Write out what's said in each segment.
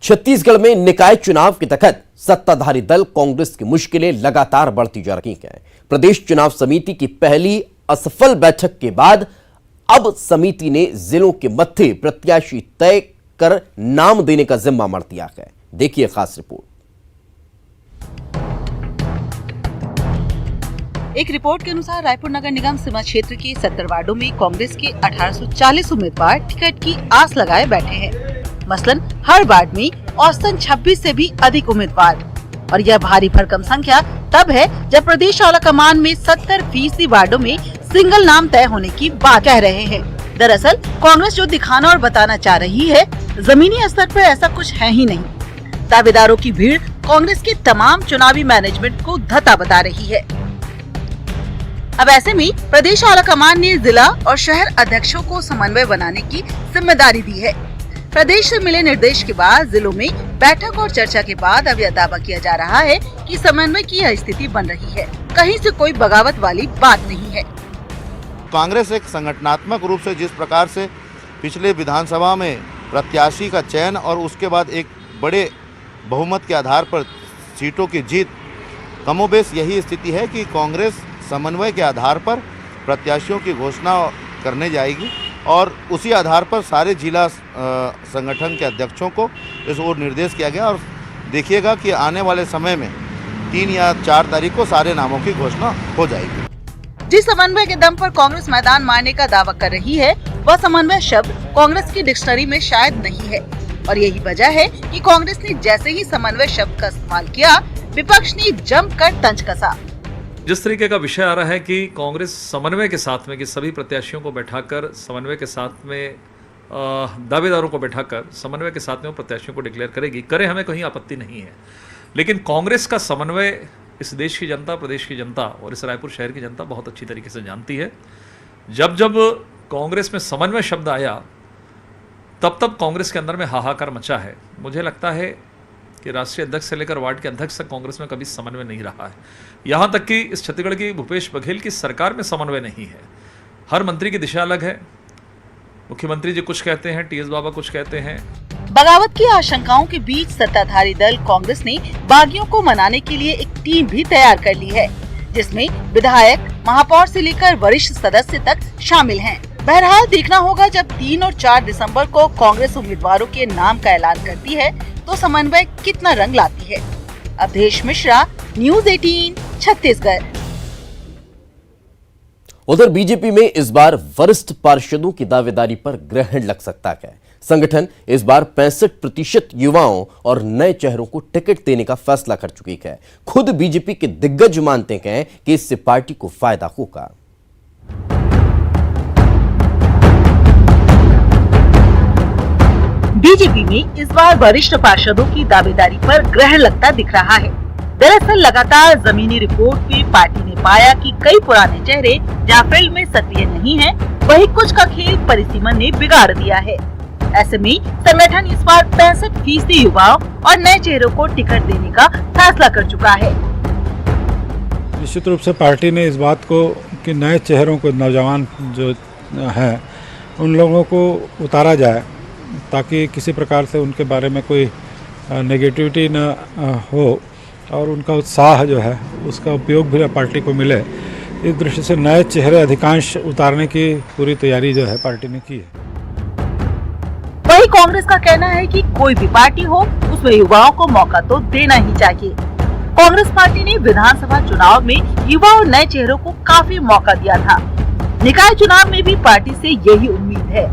छत्तीसगढ़ में निकाय चुनाव के तहत सत्ताधारी दल कांग्रेस की मुश्किलें लगातार बढ़ती जा रही हैं। प्रदेश चुनाव समिति की पहली असफल बैठक के बाद अब समिति ने जिलों के मध्य प्रत्याशी तय कर नाम देने का जिम्मा मढ़ दिया है। देखिए खास रिपोर्ट। एक रिपोर्ट के अनुसार रायपुर नगर निगम सीमा क्षेत्र के 70 वार्डों में कांग्रेस के 1840 उम्मीदवार टिकट की आस लगाए बैठे हैं। मसलन हर वार्ड में औसतन 26 से भी अधिक उम्मीदवार, और यह भारी भरकम संख्या तब है जब प्रदेश आला कमान में 70% वार्डों में सिंगल नाम तय होने की बात कह रहे हैं। दरअसल कांग्रेस जो दिखाना और बताना चाह रही है, जमीनी स्तर पर ऐसा कुछ है ही नहीं। दावेदारों की भीड़ कांग्रेस के तमाम चुनावी मैनेजमेंट को धता बता रही है। अब ऐसे में प्रदेश आला कमान ने जिला और शहर अध्यक्षों को समन्वय बनाने की जिम्मेदारी दी है। प्रदेश से मिले निर्देश के बाद जिलों में बैठक और चर्चा के बाद अब यह दावा किया जा रहा है कि समन्वय की यह स्थिति बन रही है, कहीं से कोई बगावत वाली बात नहीं है। कांग्रेस एक संगठनात्मक रूप से जिस प्रकार से पिछले विधानसभा में प्रत्याशी का चयन और उसके बाद एक बड़े बहुमत के आधार पर सीटों की जीत, कमोबेश यही स्थिति है कि कांग्रेस समन्वय के आधार पर प्रत्याशियों की घोषणा करने जाएगी और उसी आधार पर सारे जिला संगठन के अध्यक्षों को इस ओर निर्देश किया गया। और देखिएगा कि आने वाले समय में 3 या 4 तारीख को सारे नामों की घोषणा हो जाएगी। जिस समन्वय के दम पर कांग्रेस मैदान मारने का दावा कर रही है, वह समन्वय शब्द कांग्रेस की डिक्शनरी में शायद नहीं है, और यही वजह है कि कांग्रेस ने जैसे ही समन्वय शब्द का इस्तेमाल किया, विपक्ष ने जमकर तंज कसा। जिस तरीके का विषय आ रहा है कि कांग्रेस समन्वय के साथ में, कि सभी प्रत्याशियों को बैठाकर समन्वय के साथ में दावेदारों को बैठाकर समन्वय के साथ में वो प्रत्याशियों को डिक्लेयर करेगी, करे, हमें कहीं आपत्ति नहीं है। लेकिन कांग्रेस का समन्वय इस देश की जनता, प्रदेश की जनता और इस रायपुर शहर की जनता बहुत अच्छी तरीके से जानती है। जब जब कांग्रेस में समन्वय शब्द आया, तब तब कांग्रेस के अंदर में हाहाकार मचा है। मुझे लगता है कि राष्ट्रीय अध्यक्ष से लेकर वार्ड के अध्यक्ष तक कांग्रेस में कभी समन्वय नहीं रहा है। यहाँ तक कि इस छत्तीसगढ़ की भूपेश बघेल की सरकार में समन्वय नहीं है। हर मंत्री की दिशा अलग है। मुख्यमंत्री जी कुछ कहते हैं, टीएस बाबा कुछ कहते हैं। बगावत की आशंकाओं के बीच सत्ताधारी दल कांग्रेस ने बागियों को मनाने के लिए एक टीम भी तैयार कर ली है, जिसमें विधायक, महापौर से लेकर वरिष्ठ सदस्य तक शामिल हैं। बहरहाल देखना होगा जब 3 और 4 दिसंबर को कांग्रेस उम्मीदवारों के नाम का ऐलान करती है तो समन्वय कितना रंग लाती है। अवधेश मिश्रा, न्यूज़ 18, छत्तीसगढ़। उधर बीजेपी में इस बार वरिष्ठ पार्षदों की दावेदारी पर ग्रहण लग सकता है। संगठन इस बार 65% युवाओं और नए चेहरों को टिकट देने का फैसला कर चुकी है। खुद बीजेपी के दिग्गज मानते हैं कि इससे पार्टी को फायदा होगा। बीजेपी में इस बार वरिष्ठ पार्षदों की दावेदारी पर ग्रहण लगता दिख रहा है। दरअसल लगातार जमीनी रिपोर्ट में पार्टी ने पाया कि कई पुराने चेहरे जहां फील्ड में सक्रिय नहीं हैं, वहीं कुछ का खेल परिसीमन ने बिगाड़ दिया है। ऐसे में संगठन इस बार 65% युवाओं और नए चेहरों को टिकट देने का फैसला कर चुका है। निश्चित रूप से पार्टी ने इस बात को कि नए चेहरों को, नौजवान जो हैं उन लोगों को उतारा जाए, ताकि किसी प्रकार से उनके बारे में कोई नेगेटिविटी न हो और उनका उत्साह जो है उसका उपयोग भी पार्टी को मिले। इस दृष्टि से नए चेहरे अधिकांश उतारने की पूरी तैयारी जो है पार्टी ने की है। वही कांग्रेस का कहना है कि कोई भी पार्टी हो, उसमें युवाओं को मौका तो देना ही चाहिए। कांग्रेस पार्टी ने विधानसभा चुनाव में युवा और नए चेहरों को काफी मौका दिया था। निकाय चुनाव में भी पार्टी से यही उम्मीद है।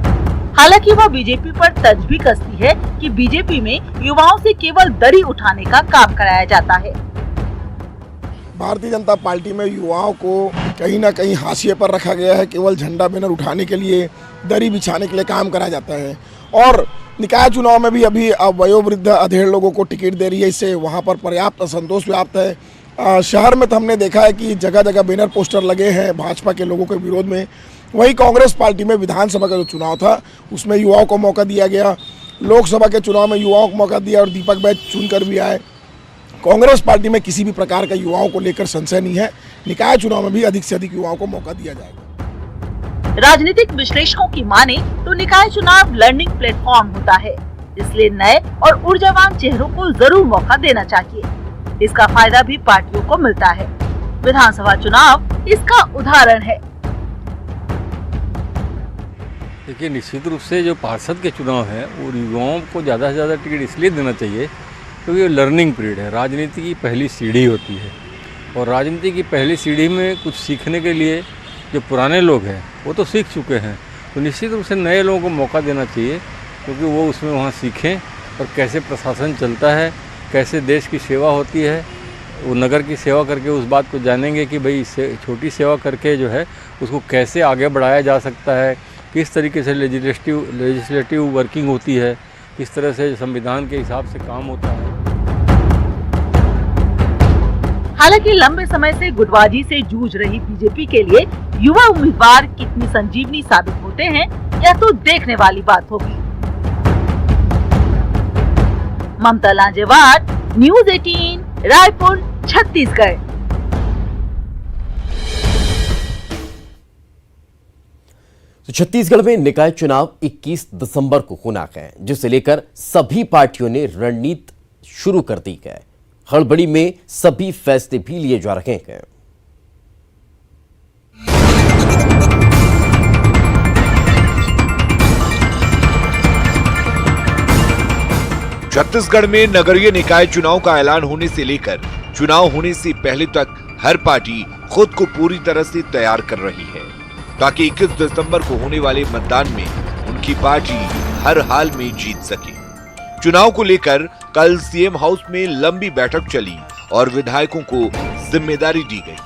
हालांकि वह बीजेपी पर तंज भी कसती है कि बीजेपी में युवाओं से केवल दरी उठाने का काम कराया जाता है। भारतीय जनता पार्टी में युवाओं को कहीं ना कहीं हाशिए पर रखा गया है। केवल झंडा बैनर उठाने के लिए, दरी बिछाने के लिए काम करा जाता है। और निकाय चुनाव में भी अभी वयोवृद्ध अधेड़ लोगों को टिकट दे रही है। इससे वहाँ पर पर्याप्त असंतोष व्याप्त है। शहर में तो हमने देखा है कि जगह जगह बैनर पोस्टर लगे हैं भाजपा के लोगों के विरोध में। वही कांग्रेस पार्टी में विधानसभा का जो चुनाव था उसमें युवाओं को मौका दिया गया। लोकसभा के चुनाव में युवाओं को मौका दिया और दीपक बैज चुनकर भी आए। कांग्रेस पार्टी में किसी भी प्रकार का युवाओं को लेकर संशय नहीं है। निकाय चुनाव में भी अधिक से अधिक युवाओं को मौका दिया जाएगा। राजनीतिक विश्लेषकों की माने तो निकाय चुनाव लर्निंग प्लेटफॉर्म होता है। इसलिए नए और ऊर्जावान चेहरों को जरूर मौका देना चाहिए। इसका फायदा भी पार्टियों को मिलता है। विधानसभा चुनाव इसका उदाहरण है। देखिए, निश्चित रूप से जो पार्षद के चुनाव है वो युवाओं को ज़्यादा से ज़्यादा टिकट इसलिए देना चाहिए क्योंकि ये लर्निंग पीरियड है, राजनीति की पहली सीढ़ी होती है और राजनीति की पहली सीढ़ी में कुछ सीखने के लिए जो पुराने लोग हैं वो तो सीख चुके हैं, तो निश्चित रूप से नए लोगों को मौका देना चाहिए क्योंकि वो उसमें वहाँ सीखें और कैसे प्रशासन चलता है, कैसे देश की सेवा होती है, वो नगर की सेवा करके उस बात को जानेंगे कि भाई इससे छोटी सेवा करके जो है उसको कैसे आगे बढ़ाया जा सकता है, किस तरीके से लेजिस्लेटिव वर्किंग होती है, किस तरह से संविधान के हिसाब से काम होता है। हालांकि लंबे समय से गुटबाजी से जूझ रही बीजेपी के लिए युवा उम्मीदवार कितनी संजीवनी साबित होते हैं यह तो देखने वाली बात होगी। ममता लांजेवार, न्यूज़ 18, रायपुर, छत्तीसगढ़। तो छत्तीसगढ़ में निकाय चुनाव 21 दिसंबर को होना है, जिसे लेकर सभी पार्टियों ने रणनीति शुरू कर दी है। हड़बड़ी में सभी फैसले भी लिए जा रहे हैं। छत्तीसगढ़ में नगरीय निकाय चुनाव का ऐलान होने से लेकर चुनाव होने से पहले तक हर पार्टी खुद को पूरी तरह से तैयार कर रही है ताकि 21 दिसंबर को होने वाले मतदान में उनकी पार्टी हर हाल में जीत सके। चुनाव को लेकर कल सीएम हाउस में लंबी बैठक चली और विधायकों को जिम्मेदारी दी गई।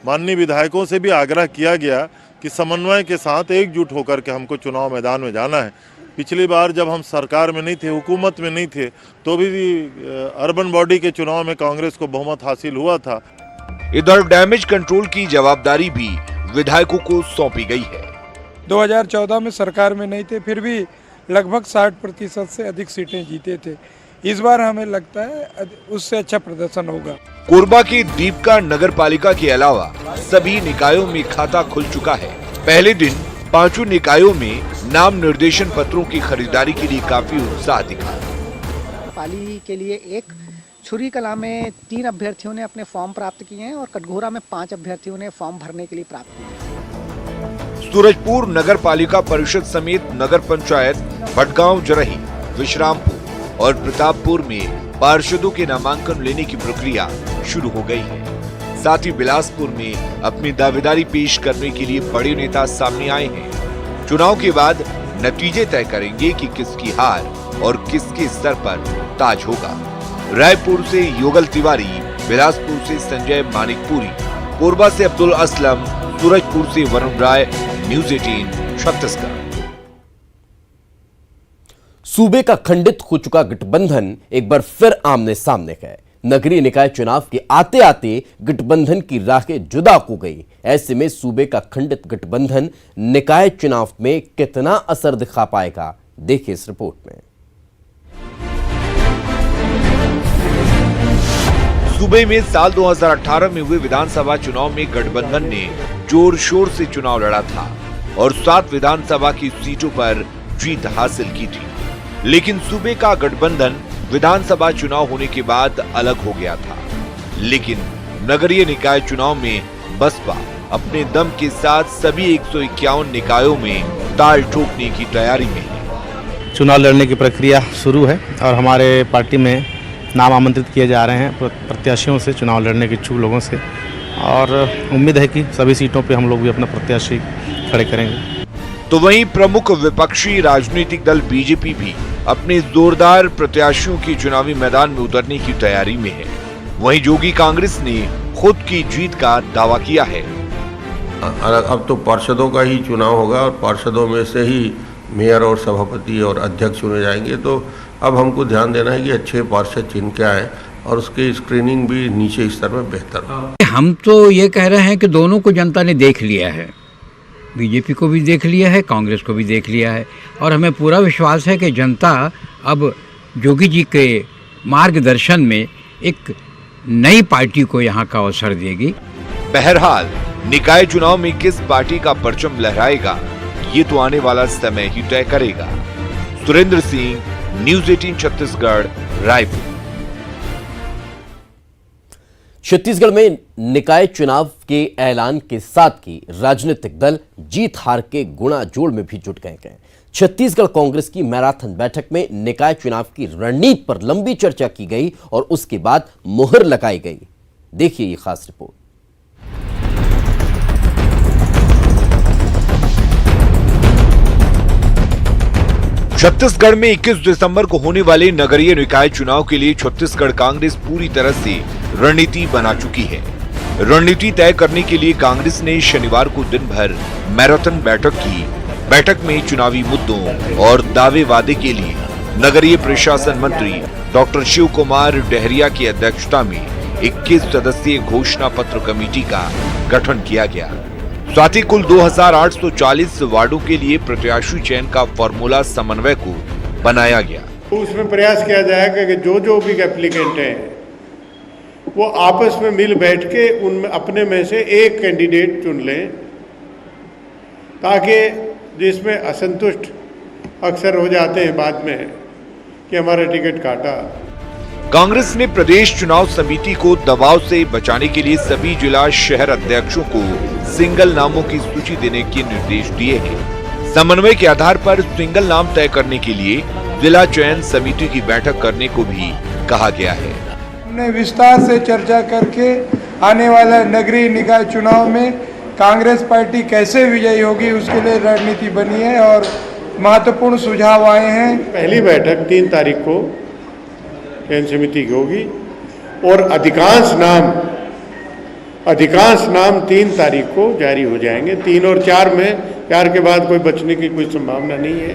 माननीय विधायकों से भी आग्रह किया गया कि समन्वय के साथ एकजुट होकर के हमको चुनाव मैदान में जाना है। पिछली बार जब हम सरकार में नहीं थे, हुकूमत में नहीं थे, तो भी अर्बन बॉडी के चुनाव में कांग्रेस को बहुमत हासिल हुआ था। इधर डैमेज कंट्रोल की जवाबदारी भी विधायकों को सौंपी गई है। 2014 में सरकार में नहीं थे, फिर भी लगभग 60% से अधिक सीटें जीते थे। इस बार हमें लगता है उससे अच्छा प्रदर्शन होगा। कोरबा की दीपका नगर पालिका के अलावा सभी निकायों में खाता खुल चुका है। पहले दिन 5 निकायों में नाम निर्देशन पत्रों की खरीदारी के लिए काफी उत्साह दिखा। पाली के लिए एक, छुरी कला में 3 अभ्यर्थियों ने अपने फॉर्म प्राप्त किए हैं और कटघोरा में 5 अभ्यर्थियों ने फॉर्म भरने के लिए प्राप्त किए। सूरजपुर नगर पालिका परिषद समेत नगर पंचायत, भटगांव, जरही, विश्रामपुर और प्रतापपुर में पार्षदों के नामांकन लेने की प्रक्रिया शुरू हो गई है। साथ ही बिलासपुर में अपनी दावेदारी पेश करने के लिए बड़े नेता सामने आए हैं। चुनाव के बाद नतीजे तय करेंगे कि किसकी हार और किसके सर पर ताज होगा। रायपुर से योगल तिवारी, बिलासपुर से संजय मानिकपुरी, कोरबा से अब्दुल असलम, सूरजपुर से वरुण राय, न्यूज़ 18 छत्तीसगढ़। सूबे का खंडित हो चुका गठबंधन एक बार फिर आमने सामने है। नगरीय निकाय चुनाव के आते आते गठबंधन की राहें जुदा हो गई। ऐसे में सूबे का खंडित गठबंधन निकाय चुनाव में कितना असर दिखा पाएगा, देखिए इस रिपोर्ट में। सूबे में साल 2018 में हुए विधानसभा चुनाव में गठबंधन ने जोर शोर से चुनाव लड़ा था और 7 विधानसभा की सीटों पर जीत हासिल की थी। लेकिन सूबे का गठबंधन विधानसभा चुनाव होने के बाद अलग हो गया था। लेकिन नगरीय निकाय चुनाव में बसपा अपने दम के साथ सभी 151 निकायों में ताल ठोकने की तैयारी में है। चुनाव लड़ने की प्रक्रिया शुरू है और हमारे पार्टी में नाम आमंत्रित किए जा रहे हैं प्रत्याशियों से, चुनाव लड़ने के इच्छुक लोगों से, और उम्मीद है कि सभी सीटों पे हम लोग भी अपना प्रत्याशी खड़े करेंगे। तो वहीं प्रमुख विपक्षी राजनीतिक दल बीजेपी भी अपने जोरदार प्रत्याशियों की चुनावी मैदान में उतरने की तैयारी में है। वहीं जोगी कांग्रेस ने खुद की जीत का दावा किया है। अब तो पार्षदों का ही चुनाव होगा और पार्षदों में से ही मेयर और सभापति और अध्यक्ष चुने जाएंगे। तो अब हमको ध्यान देना है कि अच्छे पार्षद चिन्ह क्या है और उसकी स्क्रीनिंग भी नीचे स्तर में बेहतर हो। हम तो ये कह रहे हैं कि दोनों को जनता ने देख लिया है, बीजेपी को भी देख लिया है, कांग्रेस को भी देख लिया है, और हमें पूरा विश्वास है कि जनता अब जोगी जी के मार्गदर्शन में एक नई पार्टी को यहाँ का अवसर देगी। बहरहाल निकाय चुनाव में किस पार्टी का परचम लहराएगा ये तो आने वाला समय ही तय करेगा। सुरेंद्र सिंह, न्यूज 18 छत्तीसगढ़, रायपुर। छत्तीसगढ़ में निकाय चुनाव के ऐलान के साथ ही राजनीतिक दल जीत हार के गुणा जोड़ में भी जुट गए हैं। छत्तीसगढ़ कांग्रेस की मैराथन बैठक में निकाय चुनाव की रणनीति पर लंबी चर्चा की गई और उसके बाद मुहर लगाई गई। देखिए ये खास रिपोर्ट। छत्तीसगढ़ में 21 दिसंबर को होने वाले नगरीय निकाय चुनाव के लिए छत्तीसगढ़ कांग्रेस पूरी तरह से रणनीति बना चुकी है। रणनीति तय करने के लिए कांग्रेस ने शनिवार को दिन भर मैराथन बैठक की। बैठक में चुनावी मुद्दों और दावे वादे के लिए नगरीय प्रशासन मंत्री डॉक्टर शिव कुमार डहरिया की अध्यक्षता में 21 सदस्यीय घोषणा पत्र कमेटी का गठन किया गया। साथ ही कुल 2840 वार्डों के लिए प्रत्याशी चयन का फॉर्मूला समन्वय को बनाया गया। उसमें प्रयास किया जाएगा कि जो भी एप्लीकेंट हैं वो आपस में मिल बैठ के उनमें अपने में से एक कैंडिडेट चुन लें, ताकि जिसमें असंतुष्ट अक्सर हो जाते हैं बाद में कि हमारा टिकट काटा। कांग्रेस ने प्रदेश चुनाव समिति को दबाव से बचाने के लिए सभी जिला शहर अध्यक्षों को सिंगल नामों की सूची देने के निर्देश दिए हैं। समन्वय के आधार पर सिंगल नाम तय करने के लिए जिला चयन समिति की बैठक करने को भी कहा गया है। हमने विस्तार से चर्चा करके आने वाला नगरीय निकाय चुनाव में कांग्रेस पार्टी कैसे विजयी होगी उसके लिए रणनीति बनी है और महत्वपूर्ण सुझाव आए हैं। पहली बैठक 3 तारीख को चयन समिति की होगी और अधिकांश नाम 3 तारीख को जारी हो जाएंगे। 3 और 4 में 4 के बाद कोई बचने की कोई संभावना नहीं है।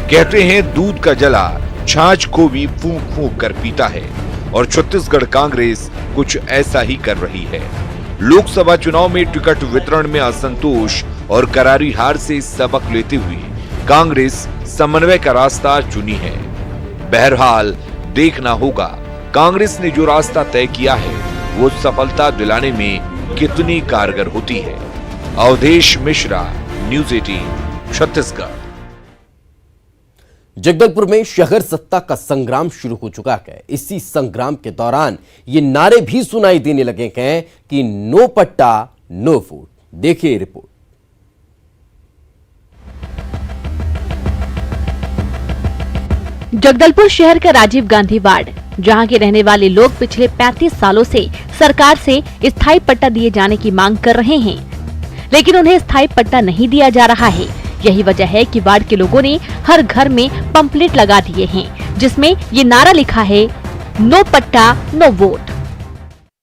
कहते हैं दूध का जला छाछ को भी फूंक फूंक कर पीता है और छत्तीसगढ़ कांग्रेस कुछ ऐसा ही कर रही है। लोकसभा चुनाव में टिकट वितरण में असंतोष और करारी हार से सबक लेते हुए कांग्रेस समन्वय का रास्ता चुनी है। बहरहाल देखना होगा कांग्रेस ने जो रास्ता तय किया है वो सफलता दिलाने में कितनी कारगर होती है। अवधेश मिश्रा, न्यूज 18 छत्तीसगढ़। जगदलपुर में शहर सत्ता का संग्राम शुरू हो चुका है। इसी संग्राम के दौरान ये नारे भी सुनाई देने लगे हैं कि नो पट्टा नो वोट। देखिए रिपोर्ट। जगदलपुर शहर का राजीव गांधी वार्ड, जहां के रहने वाले लोग पिछले 35 सालों से सरकार से स्थायी पट्टा दिए जाने की मांग कर रहे हैं, लेकिन उन्हें स्थायी पट्टा नहीं दिया जा रहा है। यही वजह है कि वार्ड के लोगों ने हर घर में पंपलेट लगा दिए हैं, जिसमें ये नारा लिखा है, नो पट्टा नो वोट।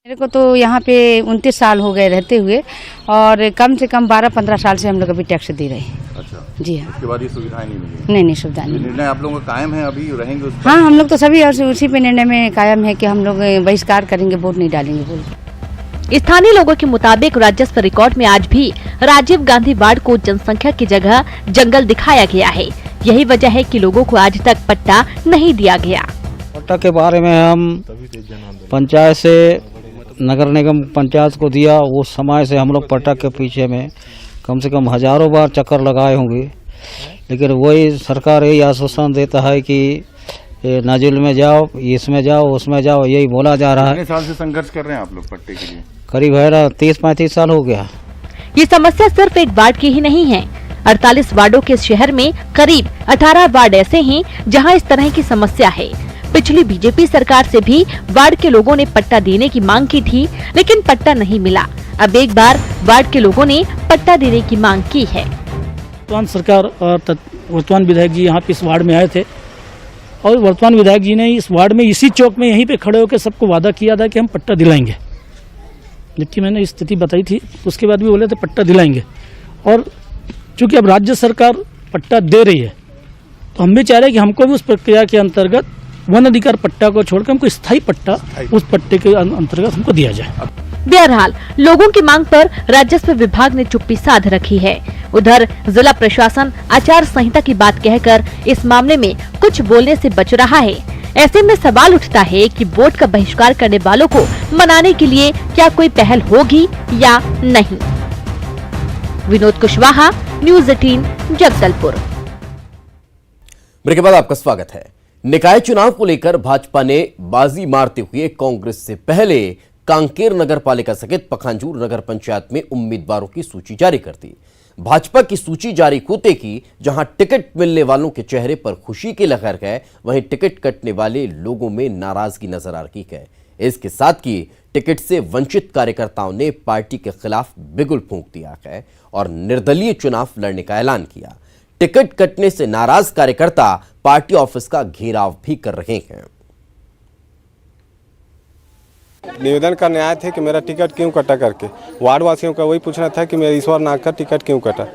मेरे को तो यहाँ पे 29 साल हो गए रहते हुए और कम से कम 12-15 साल से हम लोग अभी टैक्स दे रहे हैं। अच्छा, जी हाँ। उसके बाद ये सुविधाएं नहीं मिली? नहीं सुविधा नहीं। निर्णय आप लोगों का कायम है, अभी रहेंगे उस पर? हाँ, हम लोग तो सभी उसी पे निर्णय में कायम है कि हम लोग बहिष्कार करेंगे, वोट नहीं डालेंगे बोल। स्थानीय लोगों के मुताबिक राजस्व रिकॉर्ड में आज भी राजीव गांधी वार्ड को जनसंख्या की जगह जंगल दिखाया गया है। यही वजह है कि लोगों को आज तक पट्टा नहीं दिया गया। पट्टा के बारे में हम पंचायत से, नगर निगम पंचायत को दिया, वो समय से हम लोग पट्टा के पीछे में कम से कम हजारों बार चक्कर लगाए होंगे, लेकिन वही सरकार यही आश्वासन देता है कि नाजुल में जाओ, इसमें जाओ, उसमें जाओ, यही बोला जा रहा है। कितने साल से संघर्ष कर रहे हैं आप लोग पट्टे के लिए? करीब है 30-35 साल हो गया। ये समस्या सिर्फ एक वार्ड की ही नहीं है। 48 वार्डों के शहर में करीब 18 वार्ड ऐसे हैं जहां इस तरह की समस्या है। पिछली बीजेपी सरकार से भी वार्ड के लोगों ने पट्टा देने की मांग की थी, लेकिन पट्टा नहीं मिला। अब एक बार वार्ड के लोगों ने पट्टा देने की मांग की है। वर्तमान सरकार और वर्तमान विधायक जी यहाँ पे इस वार्ड में आए थे और वर्तमान विधायक जी ने इस वार्ड में इसी चौक में यहीं पे खड़े होकर सबको वादा किया था कि हम पट्टा दिलाएंगे। जबकि मैंने स्थिति बताई थी, उसके बाद भी बोले थे पट्टा दिलाएंगे। और चूंकि अब राज्य सरकार पट्टा दे रही है, तो हम भी चाह रहे हैं कि हमको भी उस प्रक्रिया के अंतर्गत वन अधिकार पट्टा को छोड़कर हमको स्थायी पट्टा उस पट्टे के अंतर्गत हमको दिया जाए। बहरहाल लोगों की मांग पर राजस्व विभाग ने चुप्पी साध रखी है। उधर जिला प्रशासन आचार संहिता की बात कहकर इस मामले में कुछ बोलने से बच रहा है। ऐसे में सवाल उठता है कि वोट का बहिष्कार करने वालों को मनाने के लिए क्या कोई पहल होगी या नहीं। विनोद कुशवाहा, न्यूज 18 जगदलपुर। ब्रेक के बाद आपका स्वागत है। निकाय चुनाव को लेकर भाजपा ने बाजी मारते हुए कांग्रेस से पहले कांकेर नगर पालिका सहित पखांजूर नगर पंचायत में उम्मीदवारों की सूची जारी कर दी। भाजपा की सूची जारी होते ही जहां टिकट मिलने वालों के चेहरे पर खुशी की लहर है, वहीं टिकट कटने वाले लोगों में नाराजगी नजर आ रही है। इसके साथ ही टिकट से वंचित कार्यकर्ताओं ने पार्टी के खिलाफ बिगुल फूंक दिया है और निर्दलीय चुनाव लड़ने का ऐलान किया। टिकट कटने से नाराज कार्यकर्ता पार्टी ऑफिस का घेराव भी कर रहे हैं। निवेदन करने आए थे कि मेरा टिकट क्यों कटा करके। वार्ड वासियों का वही पूछना था कि मेरा ईश्वर नाग का टिकट क्यों कटा।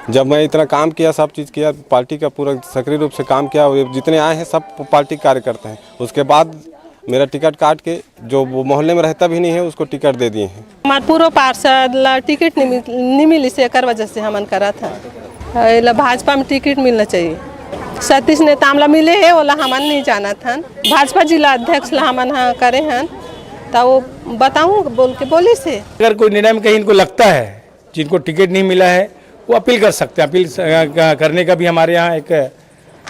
जब मैं इतना काम किया, सब चीज़ किया, पार्टी का पूरा सक्रिय रूप से काम किया, और जितने आए हैं सब पार्टी कार्यकर्ता हैं, उसके बाद मेरा टिकट काट के जो वो मोहल्ले में रहता भी नहीं है उसको टिकट दे दिए हैं। हमारे पूर्व पार्षद टिकट नहीं मिली से एक वजह से हमन करा था भाजपा में टिकट मिलना चाहिए। सतीश नेता हमला मिले है वाला हमन नहीं जाना था। भाजपा जिला अध्यक्ष ला हमन करे हैं तो वो बताऊँ बोल के बोली से। अगर कोई निर्णय में कहीं इनको लगता है जिनको टिकट नहीं मिला है वो अपील कर सकते हैं। अपील करने का भी हमारे यहाँ एक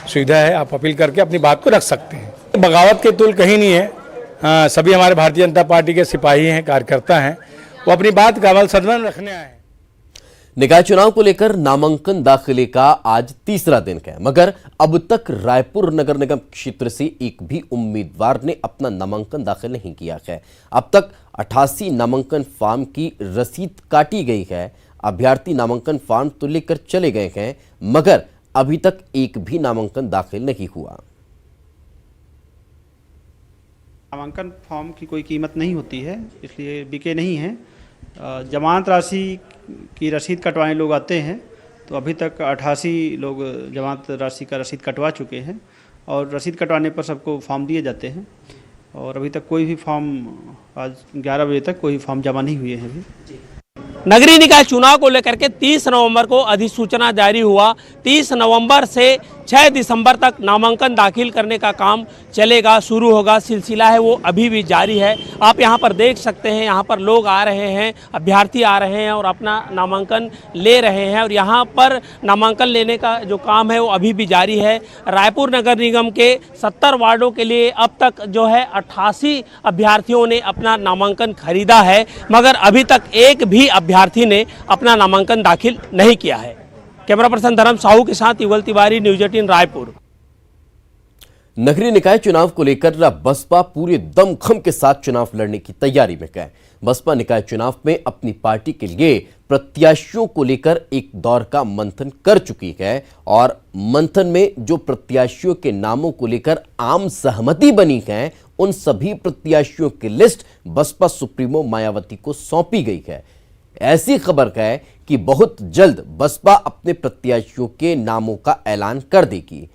सुविधा है, आप अपील करके अपनी बात को रख सकते हैं। बगावत के तुल कहीं नहीं है। सभी हमारे भारतीय जनता पार्टी के सिपाही हैं, कार्यकर्ता हैं, वो अपनी बात का अमल सदन रखने आए हैं। निकाय चुनाव को लेकर नामांकन दाखिले का आज तीसरा दिन है, मगर अब तक रायपुर नगर निगम क्षेत्र से एक भी उम्मीदवार ने अपना नामांकन दाखिल नहीं किया है। अब तक 88 नामांकन फॉर्म की रसीद काटी गई है। अभ्यर्थी नामांकन फॉर्म तो लेकर चले गए हैं, मगर अभी तक एक भी नामांकन दाखिल नहीं हुआ। नामांकन फॉर्म की कोई कीमत नहीं होती है, इसलिए बिके नहीं हैं। जमानत राशि की रसीद कटवाने लोग आते हैं, तो अभी तक 88 लोग जमानत राशि का रसीद कटवा चुके हैं और रसीद कटवाने पर सबको फॉर्म दिए जाते हैं। और अभी तक कोई भी फॉर्म, आज 11 बजे तक कोई फॉर्म जमा नहीं हुए हैं अभी। नगरीय निकाय चुनाव को लेकर के 30 नवंबर को अधिसूचना जारी हुआ। 30 नवंबर से 6 दिसंबर तक नामांकन दाखिल करने का काम चलेगा, शुरू होगा। सिलसिला है वो अभी भी जारी है। आप यहां पर देख सकते हैं, यहां पर लोग आ रहे हैं, अभ्यर्थी आ रहे हैं और अपना नामांकन ले रहे हैं। और यहां पर नामांकन लेने का जो काम है वो अभी भी जारी है। रायपुर नगर निगम के 70 वार्डों के लिए अब तक जो है 88 अभ्यर्थियों ने अपना नामांकन खरीदा है, मगर अभी तक एक भी अभ्यर्थी ने अपना नामांकन दाखिल नहीं किया है। कैमरा पर्सन धर्म साहू के साथ युगल तिवारी, न्यूज 18 रायपुर। नगरीय निकाय चुनाव को लेकर बसपा पूरे दमखम के साथ चुनाव लड़ने की तैयारी में है। बसपा निकाय चुनाव में अपनी पार्टी के लिए प्रत्याशियों को लेकर एक दौर का मंथन कर चुकी है और मंथन में जो प्रत्याशियों के नामों को लेकर आम सहमति बनी है, उन सभी प्रत्याशियों की लिस्ट बसपा सुप्रीमो मायावती को सौंपी गई है। ऐसी खबर है कि बहुत जल्द बसपा अपने प्रत्याशियों के नामों का ऐलान कर देगी।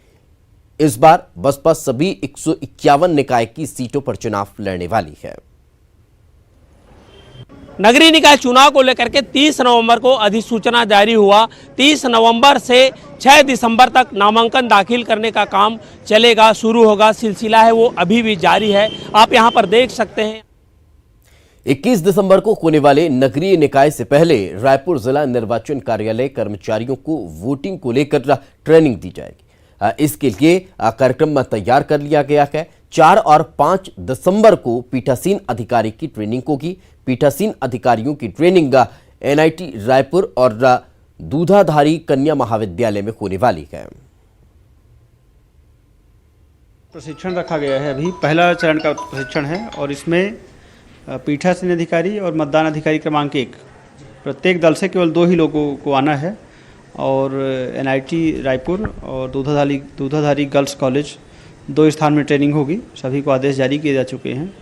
इस बार बसपा सभी 151 निकाय की सीटों पर चुनाव लड़ने वाली है। नगरीय निकाय चुनाव को लेकर के 30 नवंबर को अधिसूचना जारी हुआ। 30 नवंबर से 6 दिसंबर तक नामांकन दाखिल करने का काम चलेगा, शुरू होगा। सिलसिला है वो अभी भी जारी है। आप यहां पर देख सकते हैं। 21 दिसंबर को होने वाले नगरीय निकाय से पहले रायपुर जिला निर्वाचन कार्यालय कर्मचारियों को वोटिंग को लेकर ट्रेनिंग दी जाएगी। इसके लिए कार्यक्रम तैयार कर लिया गया है। 4 और 5 दिसंबर को पीठासीन अधिकारी की ट्रेनिंग होगी। पीठासीन अधिकारियों की ट्रेनिंग NIT रायपुर और दूधाधारी कन्या महाविद्यालय में होने वाली है। प्रशिक्षण रखा गया है, अभी पहला चरण का प्रशिक्षण है और इसमें पीठासीन अधिकारी और मतदान अधिकारी क्रमांक 1 प्रत्येक दल से केवल 2 ही लोगों को आना है। और NIT रायपुर और दूधाधारी गर्ल्स कॉलेज 2 स्थान में ट्रेनिंग होगी। सभी को आदेश जारी किए जा चुके हैं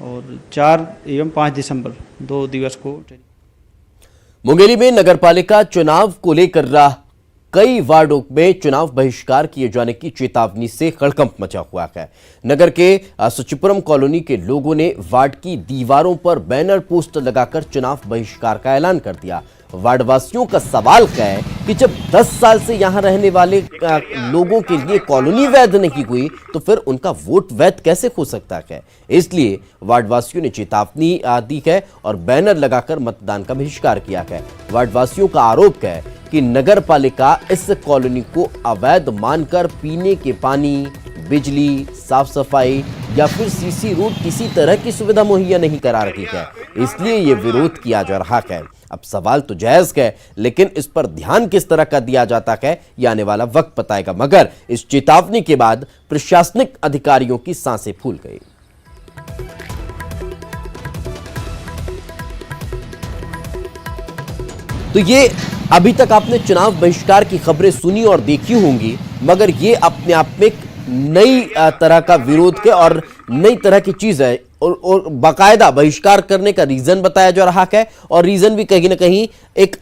और 4 एवं 5 दिसंबर 2 दिवस को ट्रेनिंग। मुंगेली में नगरपालिका चुनाव को लेकर कई वार्डों में चुनाव बहिष्कार किए जाने की चेतावनी से हड़कंप मचा हुआ है। नगर के सुचिपुरम कॉलोनी के लोगों ने वार्ड की दीवारों पर बैनर पोस्टर लगाकर चुनाव बहिष्कार का ऐलान कर दिया। वार्डवासियों का सवाल है कि जब 10 साल से यहां रहने वाले लोगों के लिए कॉलोनी वैध नहीं हुई तो फिर उनका वोट वैध कैसे हो सकता है। इसलिए वार्डवासियों ने चेतावनी दी है और बैनर लगाकर मतदान का बहिष्कार किया है। वार्डवासियों का आरोप है कि नगर पालिका इस कॉलोनी को अवैध मानकर पीने के पानी, बिजली, साफ सफाई या फिर सीसी रोड किसी तरह की सुविधा मुहैया नहीं करा रही है, इसलिए ये विरोध किया जा रहा है। अब सवाल तो जायज है, लेकिन इस पर ध्यान किस तरह का दिया जाता है ये आने वाला वक्त बताएगा। मगर इस चेतावनी के बाद प्रशासनिक अधिकारियों की सांसें फूल गई। तो ये अभी तक आपने चुनाव बहिष्कार की खबरें सुनी और देखी होंगी, मगर ये अपने आप में एक नई तरह का विरोध के और नई तरह की चीज है और बाकायदा बहिष्कार करने का रीजन बताया जा रहा है। और रीजन भी कहीं ना कहीं एक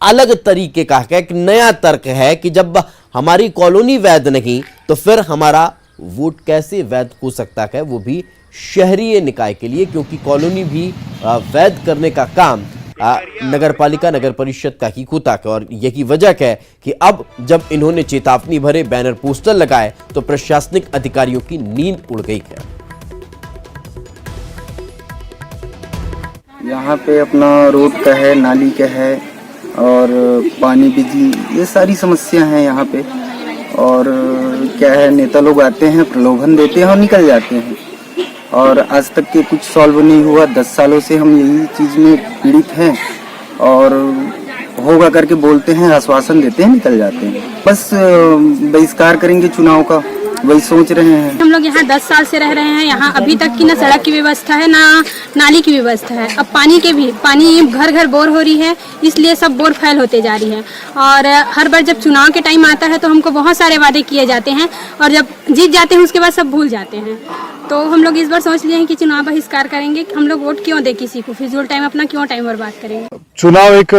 अलग तरीके का है, एक नया तर्क है कि जब हमारी कॉलोनी वैध नहीं तो फिर हमारा वोट कैसे वैध हो सकता है, वो भी शहरी निकाय के लिए, क्योंकि कॉलोनी भी वैध करने का काम नगर पालिका, नगर परिषद का ही होता है। और यही वजह है कि अब जब इन्होंने चेतावनी भरे बैनर पोस्टर लगाए तो प्रशासनिक अधिकारियों की नींद उड़ गई है। यहाँ पे अपना रोड का है, नाली का है और पानी, बिजली, ये सारी समस्या हैं यहाँ पे। और क्या है, नेता लोग आते हैं, प्रलोभन देते हैं और निकल जाते हैं, और आज तक के कुछ सॉल्व नहीं हुआ। 10 सालों से हम यही चीज़ में पीड़ित हैं और होगा करके बोलते हैं, आश्वासन देते हैं, निकल जाते हैं। बस बहिष्कार करेंगे चुनाव का, वही सोच रहे हैं। हम लोग यहाँ 10 साल से रह रहे हैं, यहाँ अभी तक की ना सड़क की व्यवस्था है, ना नाली की व्यवस्था है। अब पानी के भी, पानी घर घर बोर हो रही है, इसलिए सब बोर फैल होते जा रही है। और हर बार जब चुनाव के टाइम आता है तो हमको बहुत सारे वादे किए जाते हैं और जब जीत जाते हैं उसके बाद सब भूल जाते हैं। तो हम लोग इस बार सोच लिए हैं कि चुनाव बहिष्कार करेंगे। हम लोग वोट क्यों दे किसी को, फिजूल टाइम अपना क्यों टाइम बर्बाद करेंगे। चुनाव एक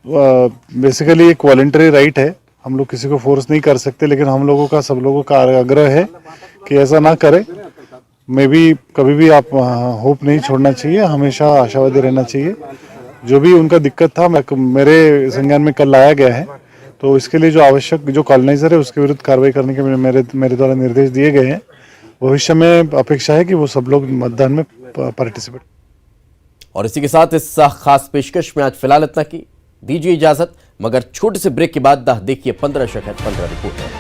बेसिकली एक वॉलंटरी राइट है, हम लोग किसी को फोर्स नहीं कर सकते, लेकिन हम लोगों का, सब लोगों का आग्रह है कि ऐसा ना करें। मे भी कभी भी आप होप नहीं छोड़ना चाहिए, हमेशा आशावादी रहना चाहिए। जो भी उनका दिक्कत था मेरे संज्ञान में कल लाया गया है, तो इसके लिए जो आवश्यक, जो कॉलोनाइजर है उसके विरुद्ध कार्रवाई करने के मेरे द्वारा निर्देश दिए गए हैं। भविष्य में अपेक्षा है कि वो सब लोग मतदान में पार्टिसिपेट। और इसी के साथ इस खास पेशकश में आज फिलहाल इतना की दीजिए इजाजत, मगर छोटे से ब्रेक के बाद देखिए 15 रिपोर्ट है।